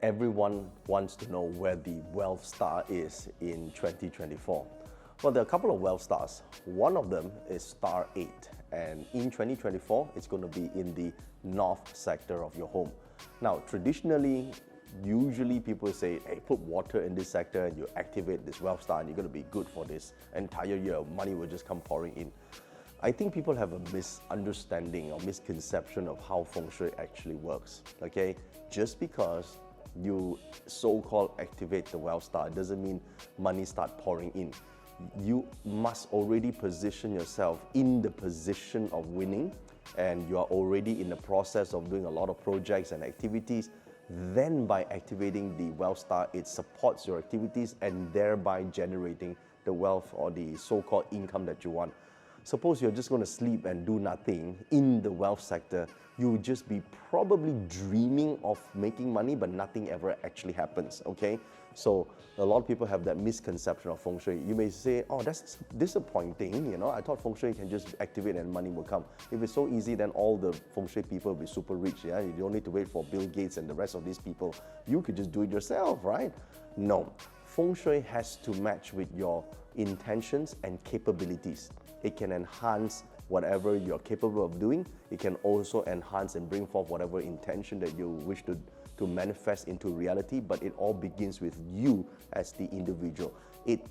everyone wants to know where the wealth star is in 2024. Well, there are a couple of wealth stars. One of them is star 8, and in 2024, it's going to be in the north sector of your home. Now, traditionally, usually people say, hey, put water in this sector and you activate this wealth star and you're going to be good for this entire year. Money will just come pouring in. I think people have a misunderstanding or misconception of how Feng Shui actually works, okay? Just because you so-called activate the wealth star doesn't mean money start pouring in. You must already position yourself in the position of winning, and you are already in the process of doing a lot of projects and activities. Then by activating the wealth star, it supports your activities and thereby generating the wealth or the so-called income that you want. Suppose you're just going to sleep and do nothing in the wealth sector, you would just be probably dreaming of making money, but nothing ever actually happens, okay? So a lot of people have that misconception of Feng Shui. You may say, oh, that's disappointing, you know, I thought Feng Shui can just activate and money will come. If it's so easy, then all the Feng Shui people will be super rich, yeah? You don't need to wait for Bill Gates and the rest of these people. You could just do it yourself, right? No, Feng Shui has to match with your intentions and capabilities. It can enhance whatever you're capable of doing. It can also enhance and bring forth whatever intention that you wish to manifest into reality, but it all begins with you as the individual.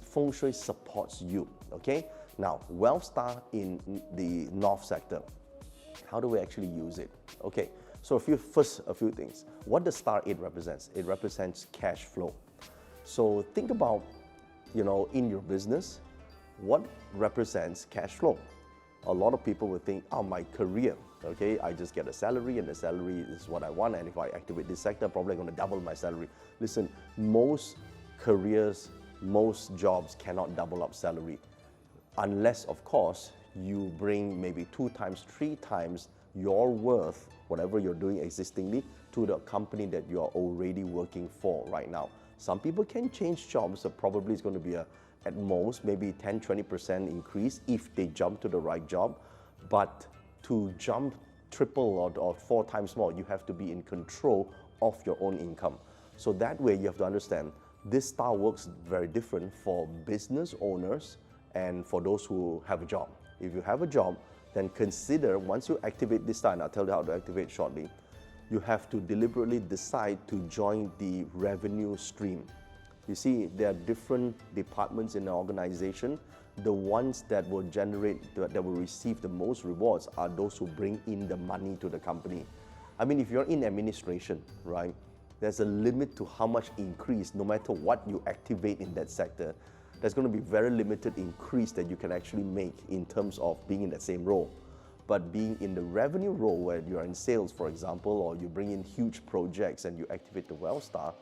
Feng Shui supports you, okay? Now, wealth star in the north sector. How do we actually use it? Okay, so a few things. What does star 8 represents? It represents cash flow. So think about, you know, in your business, what represents cash flow? A lot of people will think, oh, my career, okay? I just get a salary and the salary is what I want, and if I activate this sector, I'm probably going to double my salary. Listen, most careers, most jobs cannot double up salary unless, of course, you bring maybe 2 times, 3 times your worth, whatever you're doing existingly, to the company that you are already working for right now. Some people can change jobs, so probably it's going to be at most maybe 10-20% increase if they jump to the right job. But to jump triple or 4 times more, you have to be in control of your own income. So that way you have to understand this style works very different for business owners and for those who have a job. If you have a job, then consider once you activate this style, and I'll tell you how to activate shortly, you have to deliberately decide to join the revenue stream. You see, there are different departments in an organization. The ones that will that will receive the most rewards are those who bring in the money to the company. I mean, if you're in administration, right, there's a limit to how much increase, no matter what you activate in that sector, there's going to be very limited increase that you can actually make in terms of being in that same role. But being in the revenue role where you're in sales, for example, or you bring in huge projects and you activate the wealth star,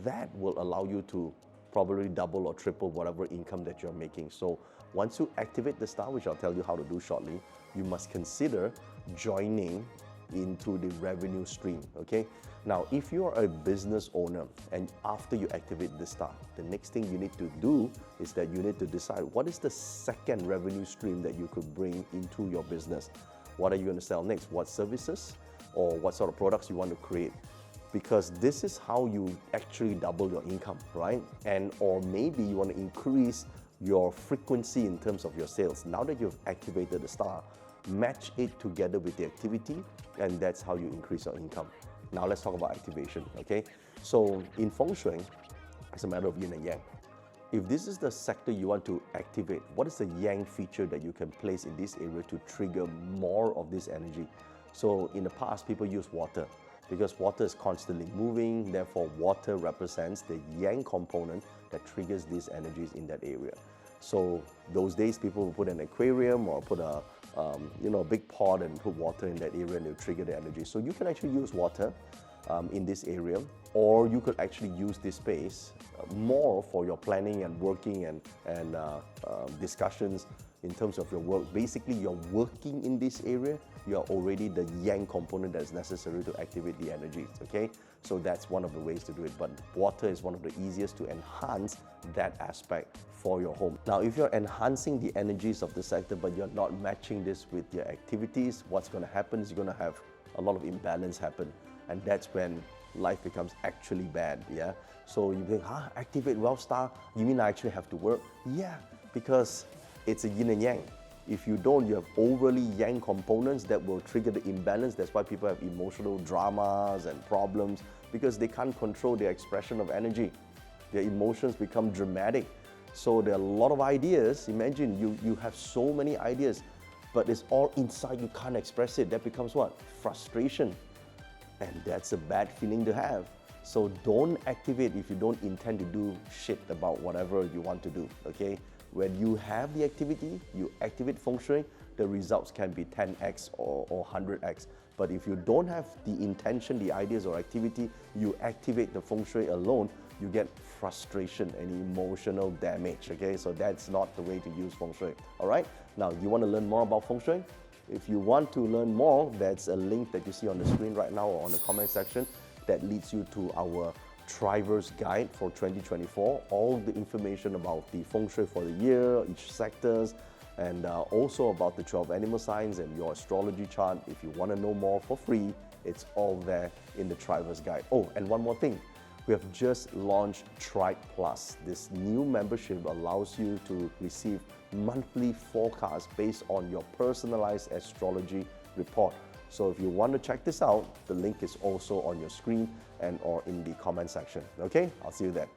that will allow you to probably double or triple whatever income that you're making. So once you activate the star, which I'll tell you how to do shortly, you must consider joining into the revenue stream, okay? Now, if you are a business owner and after you activate the star, the next thing you need to do is that you need to decide what is the second revenue stream that you could bring into your business. What are you going to sell next? What services or what sort of products you want to create? Because this is how you actually double your income, right? Or maybe you want to increase your frequency in terms of your sales. Now that you've activated the star, match it together with the activity, and that's how you increase your income. Now let's talk about activation, okay? So in Feng Shui, it's a matter of yin and yang. If this is the sector you want to activate, what is the yang feature that you can place in this area to trigger more of this energy? So in the past, people use water, because water is constantly moving, therefore water represents the yang component that triggers these energies in that area. So those days people will put an aquarium or put a big pot and put water in that area and they'll trigger the energy. So you can actually use water in this area, or you could actually use this space more for your planning and working and discussions in terms of your work. Basically, you're working in this area, you're already the yang component that is necessary to activate the energies, okay? So that's one of the ways to do it, but water is one of the easiest to enhance that aspect for your home. Now, if you're enhancing the energies of the sector, but you're not matching this with your activities, what's going to happen is you're going to have a lot of imbalance happen. And that's when life becomes actually bad, yeah? So you think, activate wealth star, you mean I actually have to work? Yeah, because it's a yin and yang. If you don't, you have overly yang components that will trigger the imbalance. That's why people have emotional dramas and problems, because they can't control their expression of energy. Their emotions become dramatic. So there are a lot of ideas. Imagine you have so many ideas, but it's all inside, you can't express it. That becomes what? Frustration. And that's a bad feeling to have. So don't activate if you don't intend to do shit about whatever you want to do, okay? When you have the activity, you activate Feng Shui, the results can be 10x or 100x. But if you don't have the intention, the ideas or activity, you activate the Feng Shui alone, you get frustration and emotional damage, okay? So that's not the way to use Feng Shui, all right? Now, you want to learn more about Feng Shui? If you want to learn more, that's a link that you see on the screen right now or on the comment section that leads you to our Thriver's Guide for 2024. All the information about the Feng Shui for the year, each sectors, and also about the 12 animal signs and your astrology chart. If you want to know more for free, it's all there in the Thriver's Guide. Oh, and one more thing. We have just launched Tribe Plus. This new membership allows you to receive monthly forecasts based on your personalized astrology report. So if you want to check this out, the link is also on your screen and or in the comment section. Okay, I'll see you there.